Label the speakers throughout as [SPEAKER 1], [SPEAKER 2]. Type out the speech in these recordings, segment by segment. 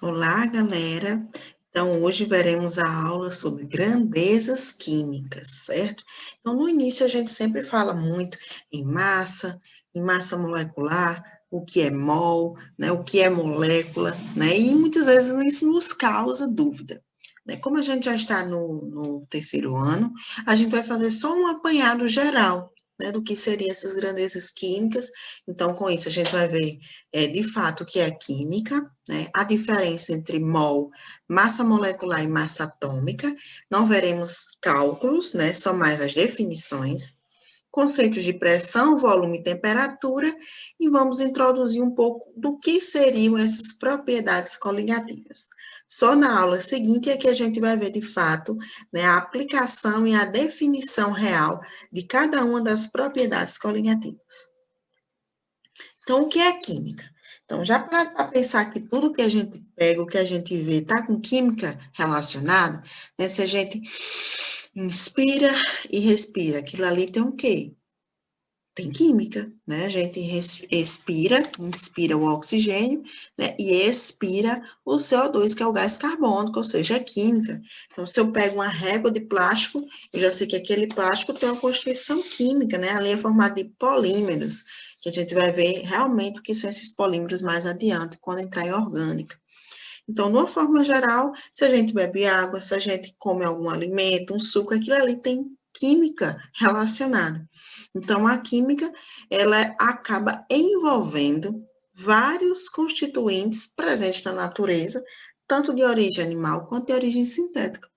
[SPEAKER 1] Olá, galera. Então, hoje veremos a aula sobre grandezas químicas, certo? Então, no início, a gente sempre fala muito em massa molecular, o que é mol, né, o que é molécula, né, e muitas vezes isso nos causa dúvida. Né? Como a gente já está no terceiro ano, a gente vai fazer só um apanhado geral, né, do que seriam essas grandezas químicas. Então, com isso, a gente vai ver, de fato, o que é química, né, a diferença entre mol, massa molecular e massa atômica. Não veremos cálculos, né, só mais as definições, conceitos de pressão, volume e temperatura, e vamos introduzir um pouco do que seriam essas propriedades coligativas. Só na aula seguinte é que a gente vai ver, de fato, né, a aplicação e a definição real de cada uma das propriedades coligativas. Então, o que é química? Então, já para pensar que tudo que a gente pega, o que a gente vê, está com química relacionada, né? Se a gente inspira e respira, aquilo ali tem o quê? Tem química, né? A gente inspira o oxigênio, né? E expira o CO2, que é o gás carbônico, ou seja, é química. Então, se eu pego uma régua de plástico, eu já sei que aquele plástico tem uma constituição química, né? Ali é formado de polímeros, que a gente vai ver realmente o que são esses polímeros mais adiante, quando entrar em orgânica. Então, de uma forma geral, se a gente bebe água, se a gente come algum alimento, um suco, aquilo ali tem química relacionada. Então, a química, ela acaba envolvendo vários constituintes presentes na natureza, tanto de origem animal quanto de origem sintética.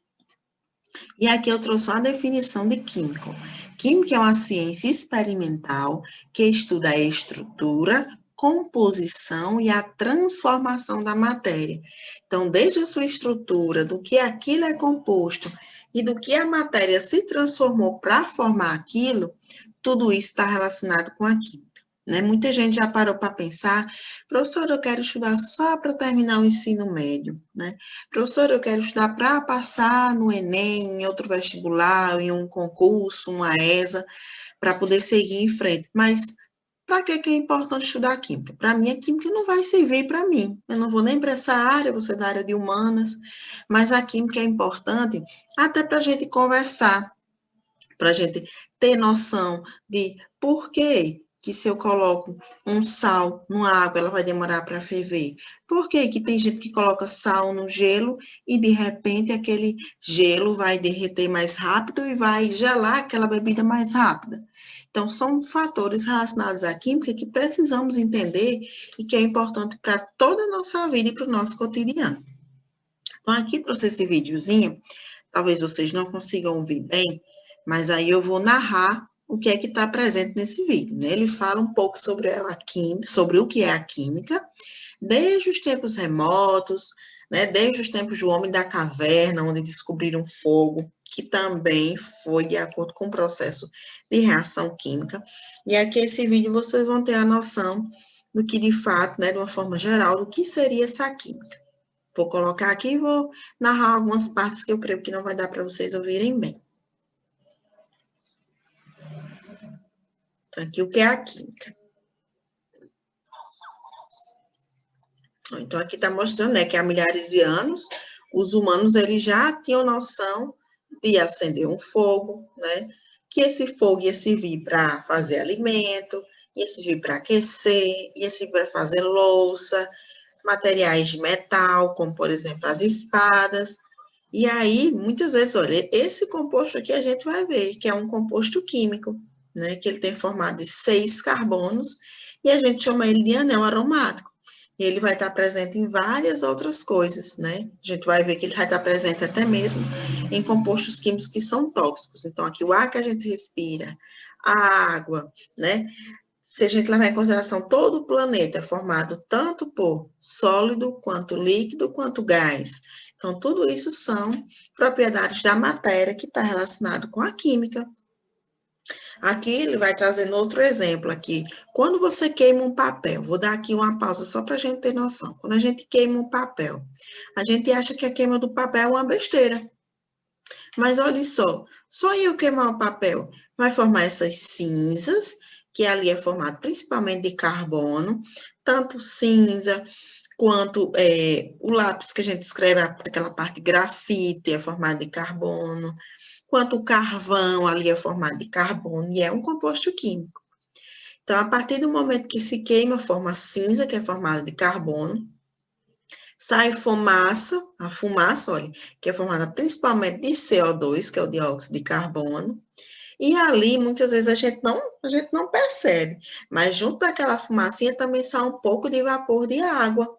[SPEAKER 1] E aqui eu trouxe uma definição de químico. Química é uma ciência experimental que estuda a estrutura, composição e a transformação da matéria. Então, desde a sua estrutura, do que aquilo é composto e do que a matéria se transformou para formar aquilo, tudo isso está relacionado com a química. Né? Muita gente já parou para pensar, professor, eu quero estudar só para terminar o ensino médio, né? Professor, eu quero estudar para passar no Enem, em outro vestibular, em um concurso, uma ESA, para poder seguir em frente. Mas para que é importante estudar química? Para mim, a química não vai servir para mim. Eu não vou nem para essa área, você é da área de humanas, mas a química é importante até para a gente conversar, para a gente ter noção de por que se eu coloco um sal numa água, ela vai demorar para ferver? Por que tem gente que coloca sal no gelo e, de repente, aquele gelo vai derreter mais rápido e vai gelar aquela bebida mais rápida? Então, são fatores relacionados à química que precisamos entender e que é importante para toda a nossa vida e para o nosso cotidiano. Então, aqui trouxe esse videozinho, talvez vocês não consigam ouvir bem, mas aí eu vou narrar o que é que está presente nesse vídeo, né? Ele fala um pouco sobre a química, sobre o que é a química, desde os tempos remotos, né? Desde os tempos do homem da caverna, onde descobriram fogo, que também foi de acordo com o processo de reação química. E aqui esse vídeo vocês vão ter a noção do que de fato, né, de uma forma geral, do que seria essa química. Vou colocar aqui e vou narrar algumas partes que eu creio que não vai dar para vocês ouvirem bem. Então, aqui o que é a química. Então, aqui está mostrando, né, que há milhares de anos, os humanos eles já tinham noção de acender um fogo, né, que esse fogo ia servir para fazer alimento, ia servir para aquecer, ia servir para fazer louça, materiais de metal, como, por exemplo, as espadas. E aí, muitas vezes, olha, esse composto aqui a gente vai ver que é um composto químico, né, que ele tem formado de 6 carbonos, e a gente chama ele de anel aromático. E ele vai estar presente em várias outras coisas, né? A gente vai ver que ele vai estar presente até mesmo em compostos químicos que são tóxicos. Então, aqui o ar que a gente respira, a água, né? Se a gente levar em consideração todo o planeta é formado tanto por sólido, quanto líquido, quanto gás. Então, tudo isso são propriedades da matéria que está relacionado com a química. Aqui ele vai trazendo outro exemplo aqui. Quando você queima um papel, vou dar aqui uma pausa só para a gente ter noção. Quando a gente queima um papel, a gente acha que a queima do papel é uma besteira. Mas olha só eu queimar o papel, vai formar essas cinzas, que ali é formado principalmente de carbono, tanto cinza, quanto o lápis que a gente escreve, aquela parte grafite é formado de carbono, quanto o carvão ali é formado de carbono, e é um composto químico. Então, a partir do momento que se queima, forma cinza, que é formada de carbono, sai fumaça, a fumaça, olha, que é formada principalmente de CO2, que é o dióxido de carbono, e ali, muitas vezes, a gente não percebe, mas junto daquela fumacinha também sai um pouco de vapor de água,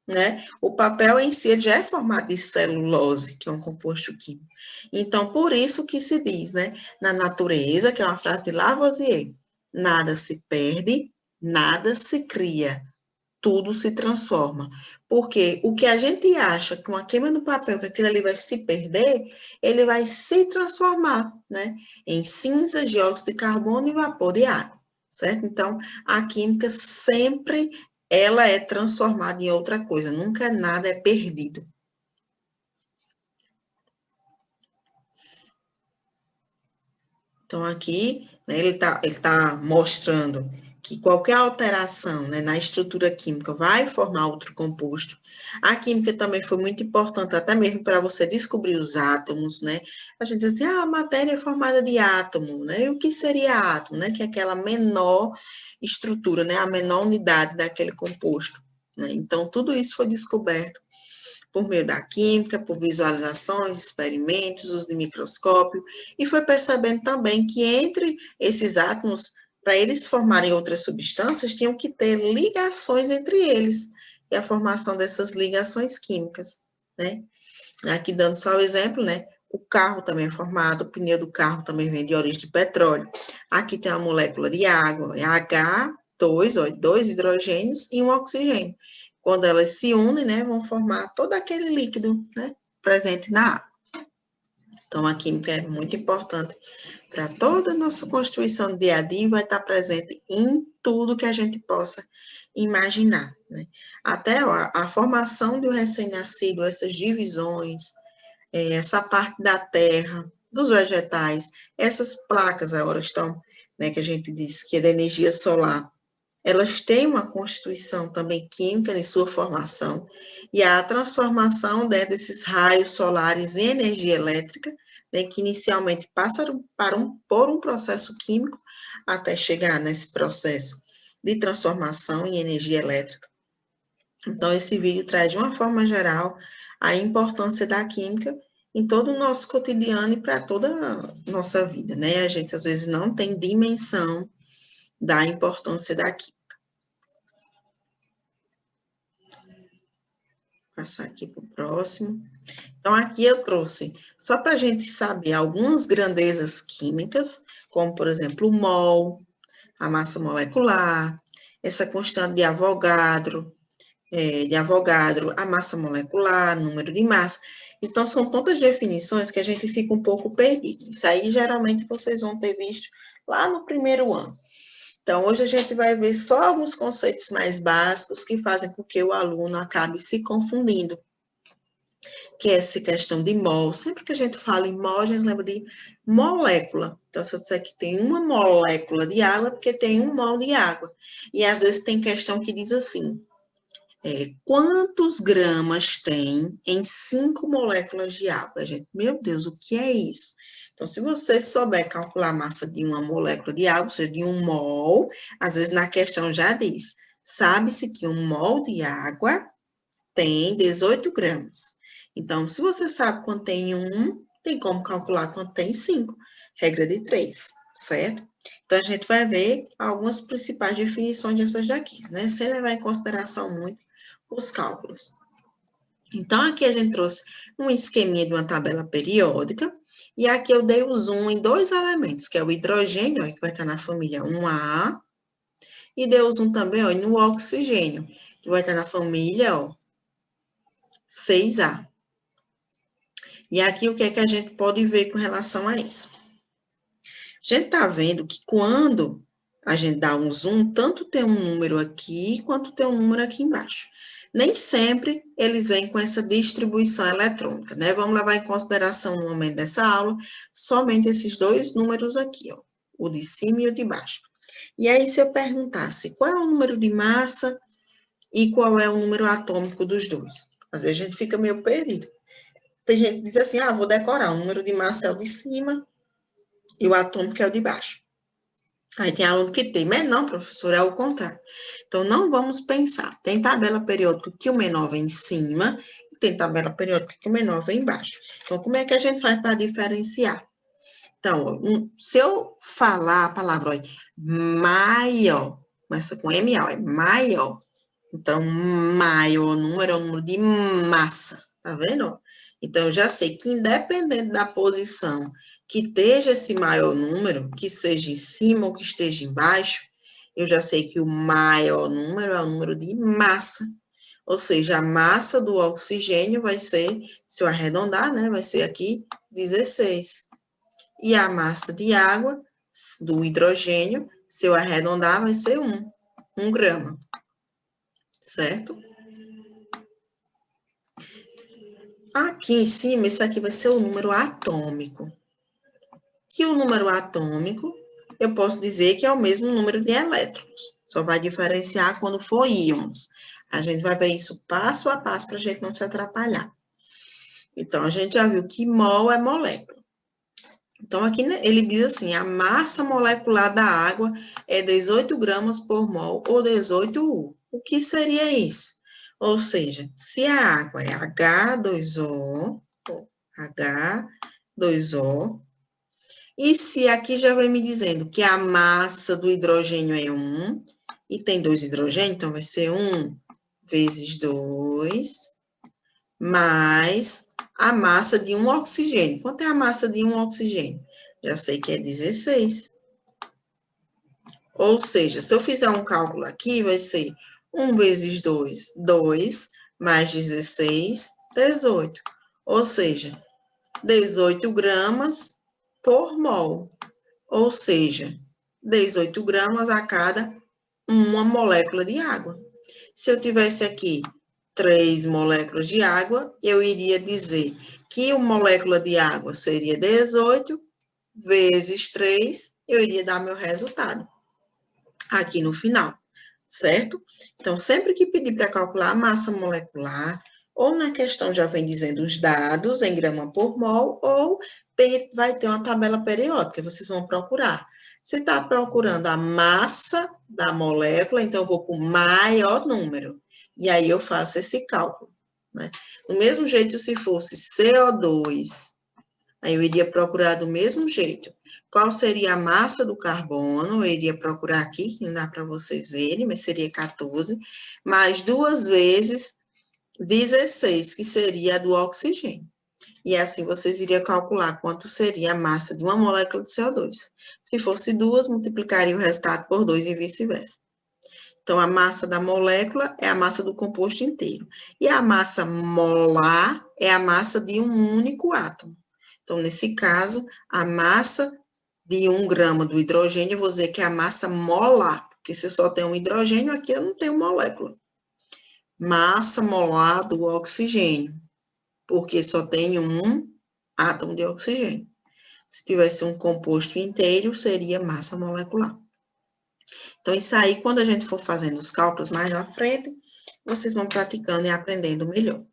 [SPEAKER 1] né? O papel em si já é formado de celulose, que é um composto químico. Então, por isso que se diz, né? Na natureza, que é uma frase de Lavoisier, nada se perde, nada se cria, tudo se transforma. Porque o que a gente acha com a queima do papel, que aquilo ali vai se perder, ele vai se transformar, né? Em cinza, dióxido de carbono e vapor de água, certo? Então, a química sempre ela é transformada em outra coisa, nunca nada é perdido. Então, aqui, né, ele tá mostrando que qualquer alteração, né, na estrutura química vai formar outro composto. A química também foi muito importante, até mesmo para você descobrir os átomos, né? A gente diz assim, a matéria é formada de átomo, né? E o que seria átomo, né? Que é aquela menor estrutura, né? A menor unidade daquele composto, né? Então, tudo isso foi descoberto por meio da química, por visualizações, experimentos, uso de microscópio, e foi percebendo também que entre esses átomos, para eles formarem outras substâncias, tinham que ter ligações entre eles, e a formação dessas ligações químicas, né? Aqui dando só o exemplo, né? O carro também é formado, o pneu do carro também vem de origem de petróleo. Aqui tem uma molécula de água, é H2, ó, 2 hidrogênios e um oxigênio. Quando elas se unem, né, vão formar todo aquele líquido, né, presente na água. Então, a química é muito importante para toda a nossa constituição do dia a dia e vai estar presente em tudo que a gente possa imaginar, né? Até ó, a formação do recém-nascido, essas divisões, essa parte da terra, dos vegetais, essas placas agora estão, né, que a gente diz que é da energia solar, elas têm uma constituição também química em sua formação, e a transformação, né, desses raios solares em energia elétrica, né, que inicialmente passa por um processo químico, até chegar nesse processo de transformação em energia elétrica. Então, esse vídeo traz, de uma forma geral, a importância da química em todo o nosso cotidiano e para toda a nossa vida, né? A gente, às vezes, não tem dimensão da importância da química. Vou passar aqui para o próximo. Então, aqui eu trouxe, só para a gente saber, algumas grandezas químicas, como, por exemplo, o mol, a massa molecular, essa constante de Avogadro, a massa molecular, número de massa. Então, são tantas definições que a gente fica um pouco perdido. Isso aí, geralmente, vocês vão ter visto lá no primeiro ano. Então, hoje a gente vai ver só alguns conceitos mais básicos que fazem com que o aluno acabe se confundindo. Que é essa questão de mol. Sempre que a gente fala em mol, a gente lembra de molécula. Então, se eu disser que tem uma molécula de água, é porque tem um mol de água. E, às vezes, tem questão que diz assim, quantos gramas tem em 5 moléculas de água? Gente, meu Deus, o que é isso? Então, se você souber calcular a massa de uma molécula de água, ou seja, de um mol, às vezes na questão já diz, sabe-se que um mol de água tem 18 gramas. Então, se você sabe quanto tem um, tem como calcular quanto tem 5. Regra de 3, certo? Então, a gente vai ver algumas principais definições dessas daqui, né? Sem levar em consideração muito os cálculos. Então, aqui a gente trouxe um esqueminha de uma tabela periódica, e aqui eu dei o zoom em 2 elementos, que é o hidrogênio, ó, que vai estar na família 1A, e dei o zoom também, ó, no oxigênio, que vai estar na família, ó, 6A. E aqui o que é que a gente pode ver com relação a isso? A gente está vendo que quando a gente dá um zoom, tanto tem um número aqui, quanto tem um número aqui embaixo. Nem sempre eles vêm com essa distribuição eletrônica, né? Vamos levar em consideração no momento dessa aula, somente esses 2 números aqui, ó, o de cima e o de baixo. E aí, se eu perguntasse qual é o número de massa e qual é o número atômico dos dois? Às vezes a gente fica meio perdido. Tem gente que diz assim, vou decorar, o número de massa é o de cima e o atômico é o de baixo. Aí tem aluno que tem, mas não, professor, é o contrário. Então, não vamos pensar. Tem tabela periódica que o menor vem em cima e tem tabela periódica que o menor vem embaixo. Então, como é que a gente faz para diferenciar? Então, se eu falar a palavra olha, maior, começa com M, ó, é maior. Então, maior número é o número de massa, tá vendo? Então, eu já sei que independente da posição que esteja esse maior número, que seja em cima ou que esteja embaixo, eu já sei que o maior número é o número de massa. Ou seja, a massa do oxigênio vai ser, se eu arredondar, né, vai ser aqui 16. E a massa de água, do hidrogênio, se eu arredondar, vai ser 1 grama. Certo? Aqui em cima, esse aqui vai ser o número atômico. Que o número atômico, eu posso dizer que é o mesmo número de elétrons. Só vai diferenciar quando for íons. A gente vai ver isso passo a passo para a gente não se atrapalhar. Então, a gente já viu que mol é molécula. Então, aqui ele diz assim, a massa molecular da água é 18 gramas por mol ou 18 U. O que seria isso? Ou seja, se a água é H2O, H2O, e se aqui já vem me dizendo que a massa do hidrogênio é 1, e tem 2 hidrogênios, então vai ser 1 vezes 2, mais a massa de um oxigênio. Quanto é a massa de um oxigênio? Já sei que é 16. Ou seja, se eu fizer um cálculo aqui, vai ser 1 vezes 2, 2, mais 16, 18. Ou seja, 18 gramas por mol. Ou seja, 18 gramas a cada uma molécula de água. Se eu tivesse aqui 3 moléculas de água, eu iria dizer que uma molécula de água seria 18 vezes 3, eu iria dar meu resultado aqui no final, certo? Então, sempre que pedir para calcular a massa molecular, ou na questão já vem dizendo os dados em grama por mol, ou vai ter uma tabela periódica, vocês vão procurar. Se está procurando a massa da molécula, então eu vou para o maior número. E aí eu faço esse cálculo, né? Do mesmo jeito, se fosse CO2, aí eu iria procurar do mesmo jeito. Qual seria a massa do carbono? Eu iria procurar aqui, que não dá para vocês verem, mas seria 14, mais 2 vezes 16, que seria a do oxigênio. E assim vocês iriam calcular quanto seria a massa de uma molécula de CO2. Se fosse 2, multiplicaria o resultado por 2 e vice-versa. Então, a massa da molécula é a massa do composto inteiro. E a massa molar é a massa de um único átomo. Então, nesse caso, a massa de 1 grama do hidrogênio, eu vou dizer que é a massa molar, porque se só tem um hidrogênio, aqui eu não tenho molécula. Massa molar do oxigênio, porque só tem um átomo de oxigênio. Se tivesse um composto inteiro, seria massa molecular. Então, isso aí, quando a gente for fazendo os cálculos mais à frente, vocês vão praticando e aprendendo melhor.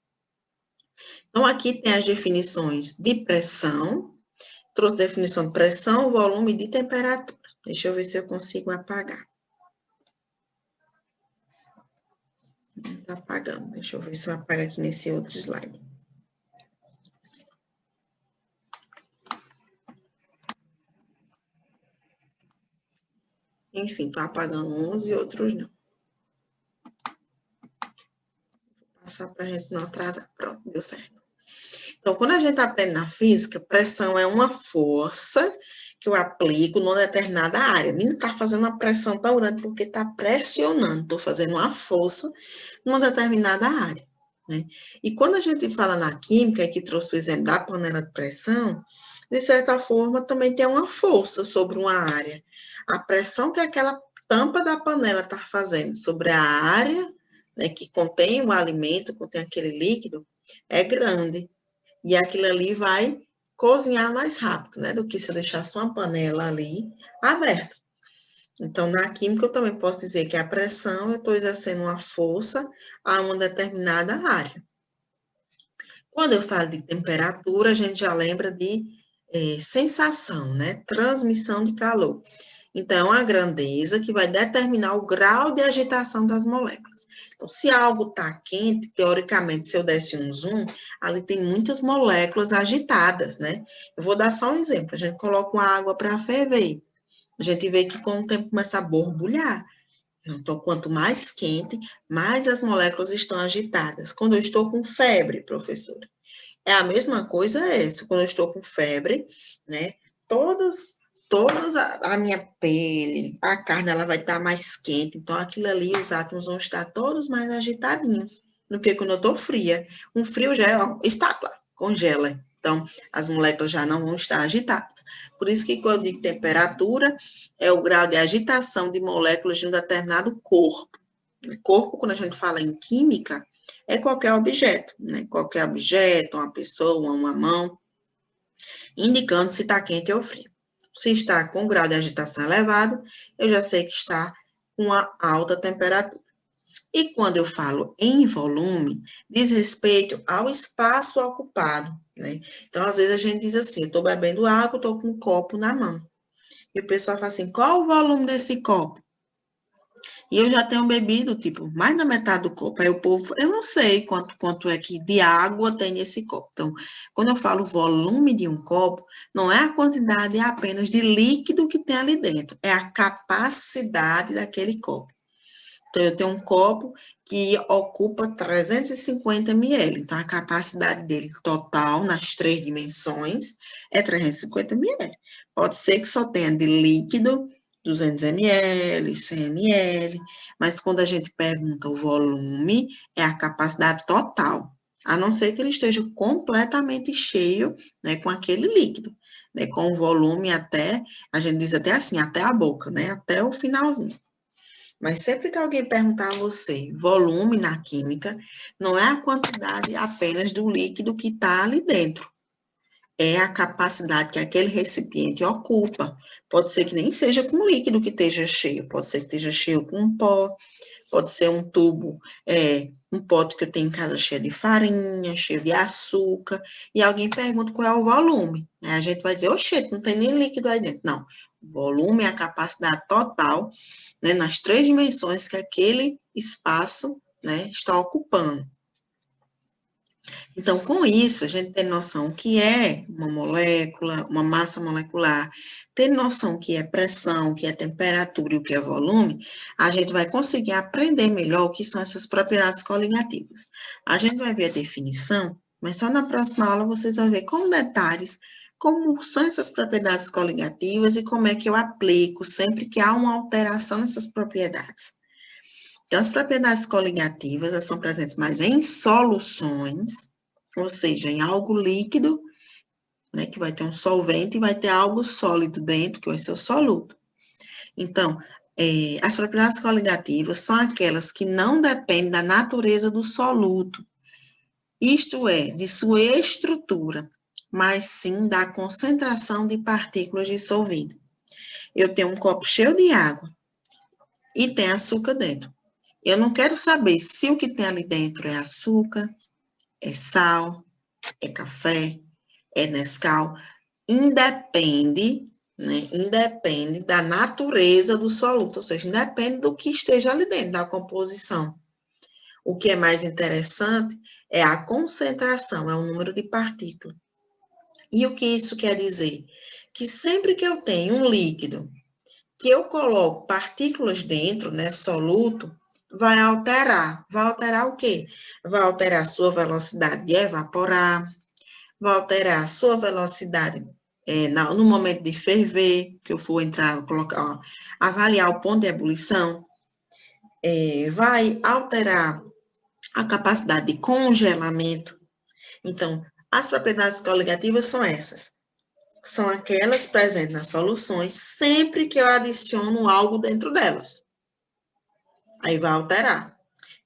[SPEAKER 1] Então, aqui tem as definições de pressão. Trouxe definição de pressão, volume e de temperatura. Deixa eu ver se eu consigo apagar. Não está apagando. Deixa eu ver se eu apago aqui nesse outro slide. Enfim, está apagando uns e outros não. Vou passar para a gente não atrasar. Pronto, deu certo. Então, quando a gente aprende na física, pressão é uma força que eu aplico numa determinada área. Não está fazendo uma pressão tão grande porque está pressionando. Estou fazendo uma força numa determinada área. Né? E quando a gente fala na química, que trouxe o exemplo da panela de pressão, de certa forma também tem uma força sobre uma área. A pressão que aquela tampa da panela está fazendo sobre a área, né, que contém o alimento, contém aquele líquido, é grande. E aquilo ali vai cozinhar mais rápido, né? Do que se eu deixasse uma panela ali aberta. Então, na química, eu também posso dizer que a pressão, eu estou exercendo uma força a uma determinada área. Quando eu falo de temperatura, a gente já lembra de sensação, né? Transmissão de calor. Então, a grandeza que vai determinar o grau de agitação das moléculas. Então, se algo está quente, teoricamente, se eu desse um zoom, ali tem muitas moléculas agitadas, né? Eu vou dar só um exemplo. A gente coloca uma água para ferver. A gente vê que com o tempo começa a borbulhar. Então, quanto mais quente, mais as moléculas estão agitadas. Quando eu estou com febre, professora, é a mesma coisa essa. Quando eu estou com febre, né? Todas a minha pele, a carne, ela vai estar mais quente. Então, aquilo ali, os átomos vão estar todos mais agitadinhos do que quando eu estou fria. Um frio já é, ó, estátua, congela. Então, as moléculas já não vão estar agitadas. Por isso que quando eu digo temperatura, é o grau de agitação de moléculas de um determinado corpo. O corpo, quando a gente fala em química, é qualquer objeto, né? Qualquer objeto, uma pessoa, uma mão, indicando se está quente ou frio. Se está com grau de agitação elevado, eu já sei que está com uma alta temperatura. E quando eu falo em volume, diz respeito ao espaço ocupado, né? Então, às vezes a gente diz assim, eu estou bebendo água, estou com um copo na mão. E o pessoal fala assim, qual o volume desse copo? E eu já tenho bebido, tipo, mais da metade do copo. Aí o povo, eu não sei quanto é que de água tem nesse copo. Então, quando eu falo volume de um copo, não é a quantidade apenas de líquido que tem ali dentro, é a capacidade daquele copo. Então, eu tenho um copo que ocupa 350 ml. Então, a capacidade dele total, nas 3 dimensões, é 350 ml. Pode ser que só tenha de líquido 200 ml, 100 ml, mas quando a gente pergunta o volume, é a capacidade total. A não ser que ele esteja completamente cheio, né, com aquele líquido, né, com o volume até, a gente diz até assim, até a boca, né, até o finalzinho. Mas sempre que alguém perguntar a você volume na química, não é a quantidade apenas do líquido que está ali dentro. É a capacidade que aquele recipiente ocupa. Pode ser que nem seja com líquido que esteja cheio, pode ser que esteja cheio com um pó, pode ser um tubo, um pote que eu tenho em casa cheio de farinha, cheio de açúcar, e alguém pergunta qual é o volume. Aí a gente vai dizer, oxe, não tem nem líquido aí dentro. Não, o volume é a capacidade total, né, nas 3 dimensões que aquele espaço, né, está ocupando. Então, com isso, a gente tem noção que é uma molécula, uma massa molecular, ter noção que é pressão, que é temperatura e o que é volume, a gente vai conseguir aprender melhor o que são essas propriedades coligativas. A gente vai ver a definição, mas só na próxima aula vocês vão ver com detalhes como são essas propriedades coligativas e como é que eu aplico sempre que há uma alteração nessas propriedades. Então, as propriedades coligativas, elas são presentes mais em soluções, ou seja, em algo líquido, né, que vai ter um solvente, e vai ter algo sólido dentro, que vai ser o soluto. Então, as propriedades coligativas são aquelas que não dependem da natureza do soluto, isto é, de sua estrutura, mas sim da concentração de partículas dissolvidas. Eu tenho um copo cheio de água e tem açúcar dentro. Eu não quero saber se o que tem ali dentro é açúcar, é sal, é café, é Nescau. Independe, né? Independe da natureza do soluto, ou seja, independe do que esteja ali dentro, da composição. O que é mais interessante é a concentração, é o número de partículas. E o que isso quer dizer? Que sempre que eu tenho um líquido que eu coloco partículas dentro, né, soluto, vai alterar. Vai alterar o quê? Vai alterar a sua velocidade de evaporar, vai alterar a sua velocidade no momento de ferver, que eu for entrar, colocar, ó, avaliar o ponto de ebulição, vai alterar a capacidade de congelamento. Então, as propriedades coligativas são essas. São aquelas presentes nas soluções sempre que eu adiciono algo dentro delas. Aí vai alterar.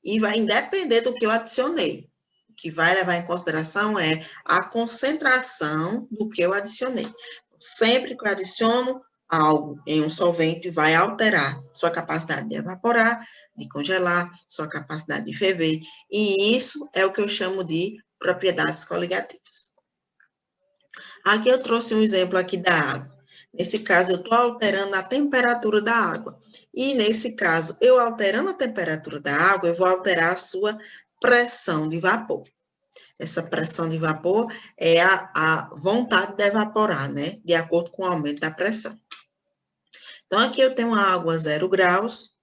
[SPEAKER 1] E vai independer do que eu adicionei. O que vai levar em consideração é a concentração do que eu adicionei. Sempre que eu adiciono algo em um solvente vai alterar sua capacidade de evaporar, de congelar, sua capacidade de ferver, e isso é o que eu chamo de propriedades coligativas. Aqui eu trouxe um exemplo aqui da água. Nesse caso, eu estou alterando a temperatura da água. E, nesse caso, eu alterando a temperatura da água, eu vou alterar a sua pressão de vapor. Essa pressão de vapor é a vontade de evaporar, né? De acordo com o aumento da pressão. Então, aqui eu tenho a água a 0 graus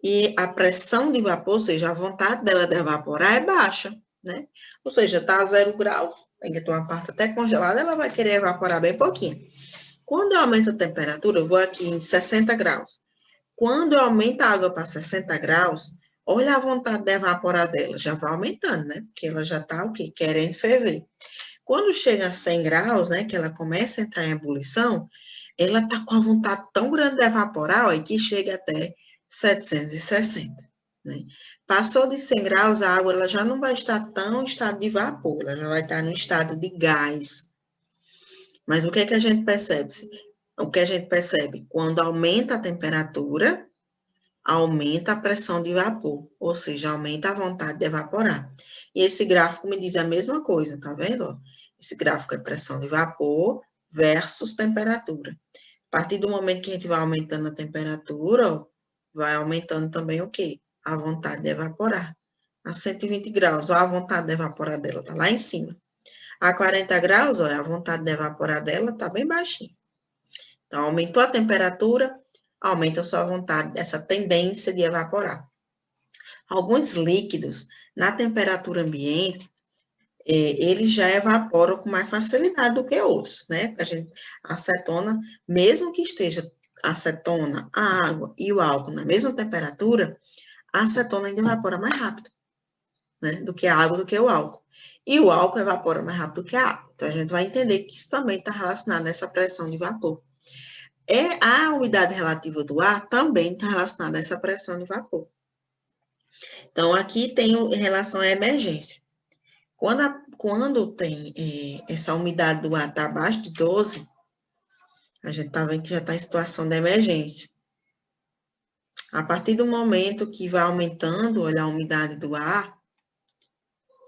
[SPEAKER 1] e a pressão de vapor, ou seja, a vontade dela de evaporar é baixa, né? Ou seja, está a 0 graus, ainda tem uma parte até congelada, ela vai querer evaporar bem pouquinho. Quando eu aumento a temperatura, eu vou aqui em 60 graus. Quando eu aumento a água para 60 graus, olha a vontade de evaporar dela, já vai aumentando, né? Porque ela já está o quê? Querendo ferver. Quando chega a 100 graus, né, que ela começa a entrar em ebulição, ela está com a vontade tão grande de evaporar, ó, que chega até 760, né? Passou de 100 graus, a água ela já não vai estar tão em estado de vapor, ela já vai estar no estado de gás. Mas o que é que a gente percebe? O que a gente percebe? Quando aumenta a temperatura, aumenta a pressão de vapor, ou seja, aumenta a vontade de evaporar. E esse gráfico me diz a mesma coisa, tá vendo? Esse gráfico é pressão de vapor versus temperatura. A partir do momento que a gente vai aumentando a temperatura, ó, vai aumentando também o quê? A vontade de evaporar. A 120 graus, ó, a vontade de evaporar dela tá lá em cima. A 40 graus, ó, a vontade de evaporar dela tá bem baixinha. Então, aumentou a temperatura, aumenta a sua vontade, essa tendência de evaporar. Alguns líquidos, na temperatura ambiente, eles já evaporam com mais facilidade do que outros, né? A acetona, mesmo que esteja a acetona, a água e o álcool na mesma temperatura, a acetona ainda evapora mais rápido, né? Do que a água, do que o álcool. E o álcool evapora mais rápido do que a água. Então, a gente vai entender que isso também está relacionado a essa pressão de vapor. A umidade relativa do ar também está relacionada a essa pressão de vapor. Então, aqui tem em relação à emergência. Quando tem essa umidade do ar está abaixo de 12, a gente está vendo que já está em situação de emergência. A partir do momento que vai aumentando, olha, a umidade do ar,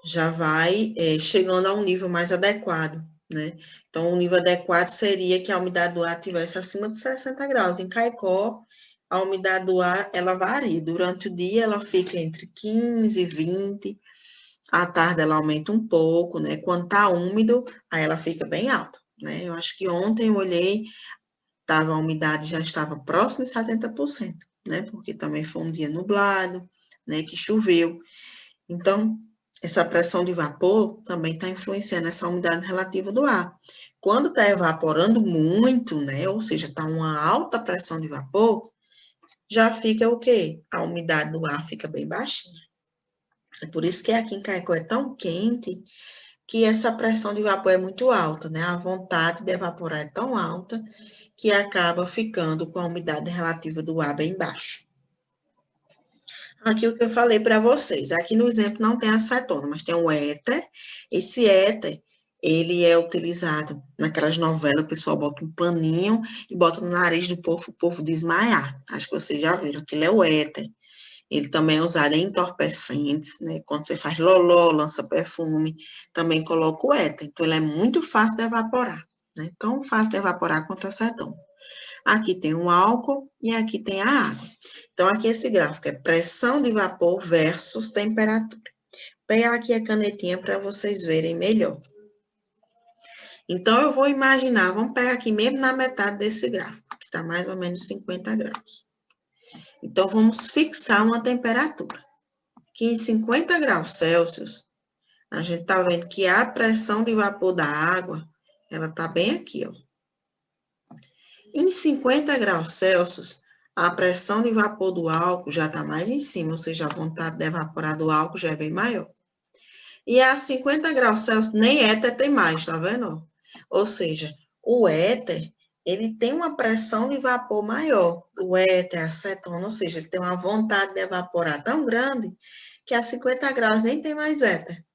[SPEAKER 1] já vai chegando a um nível mais adequado, né? Então, o nível adequado seria que a umidade do ar estivesse acima de 60 graus. Em Caicó, a umidade do ar, ela varia. Durante o dia, ela fica entre 15 e 20. À tarde, ela aumenta um pouco, né? Quando tá úmido, aí ela fica bem alta, né? Eu acho que ontem eu olhei, a umidade já estava próxima de 70%, né? Porque também foi um dia nublado, né? Que choveu. Então, essa pressão de vapor também está influenciando essa umidade relativa do ar. Quando está evaporando muito, né? Ou seja, está uma alta pressão de vapor, já fica o quê? A umidade do ar fica bem baixinha. É por isso que aqui em Caicó é tão quente que essa pressão de vapor é muito alta, né? A vontade de evaporar é tão alta que acaba ficando com a umidade relativa do ar bem baixa. Aqui o que eu falei para vocês, aqui no exemplo não tem acetona, mas tem o éter. Esse éter, ele é utilizado naquelas novelas, o pessoal bota um paninho e bota no nariz do povo, o povo desmaiar. Acho que vocês já viram, aquilo é o éter. Ele também é usado em entorpecentes, né? Quando você faz loló, lança perfume, também coloca o éter. Então, ele é muito fácil de evaporar, né? Tão fácil de evaporar quanto a acetona. Aqui tem o álcool e aqui tem a água. Então, aqui esse gráfico é pressão de vapor versus temperatura. Vou pegar aqui a canetinha para vocês verem melhor. Então, eu vou imaginar, vamos pegar aqui mesmo na metade desse gráfico, que está mais ou menos 50 graus. Então, vamos fixar uma temperatura. Que em 50 graus Celsius, a gente está vendo que a pressão de vapor da água, ela está bem aqui, ó. Em 50 graus Celsius, a pressão de vapor do álcool já está mais em cima, ou seja, a vontade de evaporar do álcool já é bem maior. E a 50 graus Celsius, nem éter tem mais, tá vendo? Ou seja, o éter, ele tem uma pressão de vapor maior. O éter, a acetona, ou seja, ele tem uma vontade de evaporar tão grande que a 50 graus nem tem mais éter.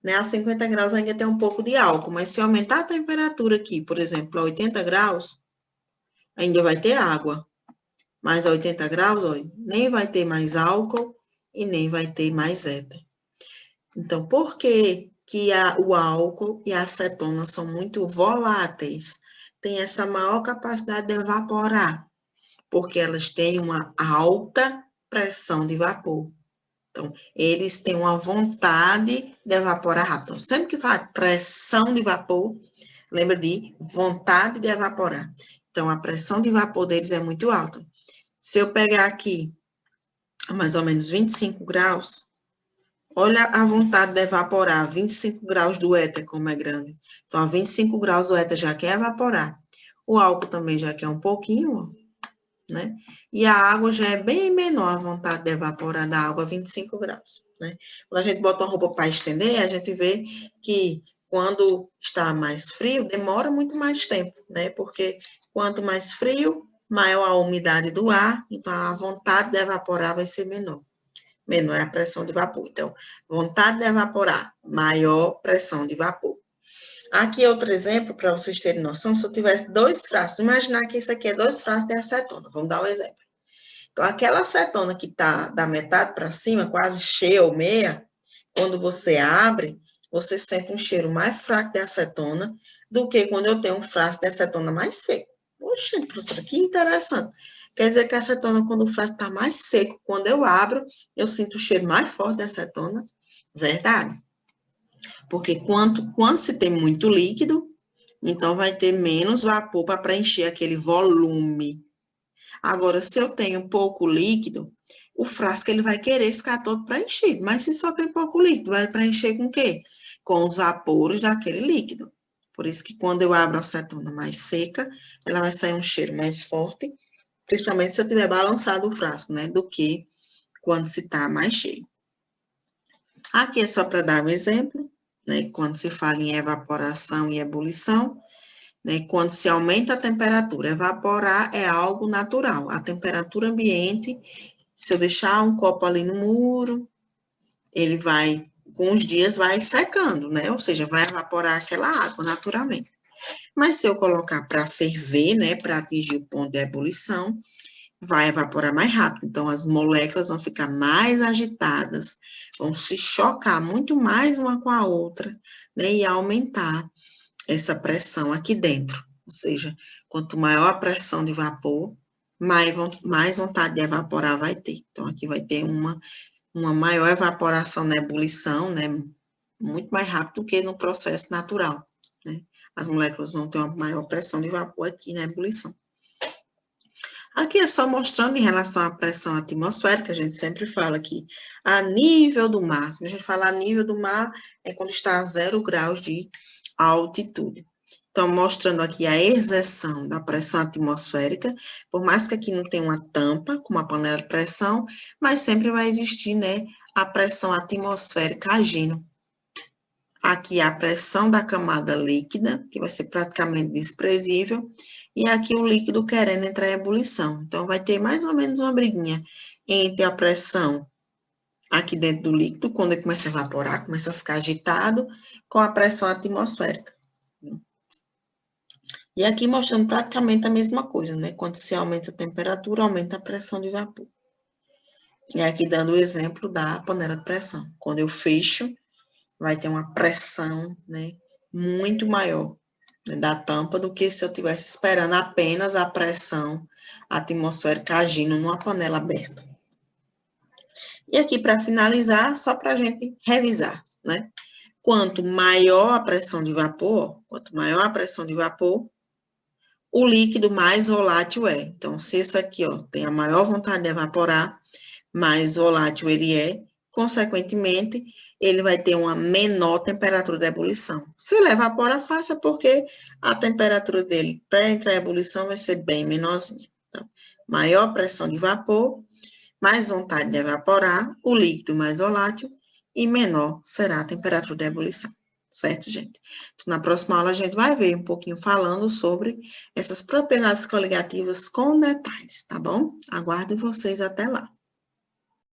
[SPEAKER 1] Né? A 50 graus ainda tem um pouco de álcool, mas se aumentar a temperatura aqui, por exemplo, a 80 graus, ainda vai ter água. Mas a 80 graus, ó, nem vai ter mais álcool e nem vai ter mais éter. Então, por que o álcool e a acetona são muito voláteis? Tem essa maior capacidade de evaporar, porque elas têm uma alta pressão de vapor. Então, eles têm uma vontade de evaporar rápido. Então, sempre que fala pressão de vapor, lembra de vontade de evaporar. Então, a pressão de vapor deles é muito alta. Se eu pegar aqui mais ou menos 25 graus, olha a vontade de evaporar, 25 graus do éter, como é grande. Então, a 25 graus o éter já quer evaporar. O álcool também já quer um pouquinho, ó, né? E a água já é bem menor a vontade de evaporar da água a 25 graus, né? Quando a gente bota uma roupa para estender, a gente vê que quando está mais frio, demora muito mais tempo, né? Porque quanto mais frio, maior a umidade do ar, então a vontade de evaporar vai ser menor. Menor é a pressão de vapor. Então, vontade de evaporar, maior pressão de vapor. Aqui outro exemplo, para vocês terem noção, se eu tivesse 2 frascos, imaginar que isso aqui é 2 frascos de acetona, vamos dar um exemplo. Então, aquela acetona que está da metade para cima, quase cheia ou meia, quando você abre, você sente um cheiro mais fraco de acetona do que quando eu tenho um frasco de acetona mais seco. Poxa, professora, que interessante. Quer dizer que a acetona, quando o frasco está mais seco, quando eu abro, eu sinto o cheiro mais forte de acetona? Verdade. Porque quando se tem muito líquido, então vai ter menos vapor para preencher aquele volume. Agora, se eu tenho pouco líquido, o frasco ele vai querer ficar todo preenchido. Mas se só tem pouco líquido, vai preencher com o quê? Com os vapores daquele líquido. Por isso que quando eu abro a acetona mais seca, ela vai sair um cheiro mais forte, principalmente se eu tiver balançado o frasco, né? Do que quando se está mais cheio. Aqui é só para dar um exemplo, né? Quando se fala em evaporação e ebulição, né? Quando se aumenta a temperatura, evaporar é algo natural. A temperatura ambiente, se eu deixar um copo ali no muro, ele vai, com os dias, vai secando, né? Ou seja, vai evaporar aquela água naturalmente. Mas se eu colocar para ferver, né? Para atingir o ponto de ebulição, vai evaporar mais rápido. Então, as moléculas vão ficar mais agitadas, vão se chocar muito mais uma com a outra, né? E aumentar essa pressão aqui dentro. Ou seja, quanto maior a pressão de vapor, mais vontade de evaporar vai ter. Então, aqui vai ter uma maior evaporação na ebulição, né? Muito mais rápido do que no processo natural, né? As moléculas vão ter uma maior pressão de vapor aqui na ebulição. Aqui é só mostrando em relação à pressão atmosférica, a gente sempre fala aqui, a nível do mar. Quando a gente fala a nível do mar, é quando está a 0 graus de altitude. Então, mostrando aqui a exerção da pressão atmosférica, por mais que aqui não tenha uma tampa, com uma panela de pressão, mas sempre vai existir, né, a pressão atmosférica agindo. Aqui a pressão da camada líquida, que vai ser praticamente desprezível, e aqui o líquido querendo entrar em ebulição. Então, vai ter mais ou menos uma briguinha entre a pressão aqui dentro do líquido, quando ele começa a evaporar, começa a ficar agitado, com a pressão atmosférica. E aqui mostrando praticamente a mesma coisa, né? Quando se aumenta a temperatura, aumenta a pressão de vapor. E aqui dando o exemplo da panela de pressão. Quando eu fecho, vai ter uma pressão, né, muito maior, né, da tampa do que se eu estivesse esperando apenas a pressão atmosférica agindo numa panela aberta. E aqui, para finalizar, só para a gente revisar, né? Quanto maior a pressão de vapor, o líquido mais volátil é. Então, se isso aqui, ó, tem a maior vontade de evaporar, mais volátil ele é, consequentemente, ele vai ter uma menor temperatura de ebulição. Se ele evapora fácil, é porque a temperatura dele para entrar em ebulição vai ser bem menorzinha. Então, maior pressão de vapor, mais vontade de evaporar, o líquido mais volátil, e menor será a temperatura de ebulição. Certo, gente? Então, na próxima aula, a gente vai ver um pouquinho falando sobre essas propriedades coligativas com detalhes, tá bom? Aguardo vocês até lá.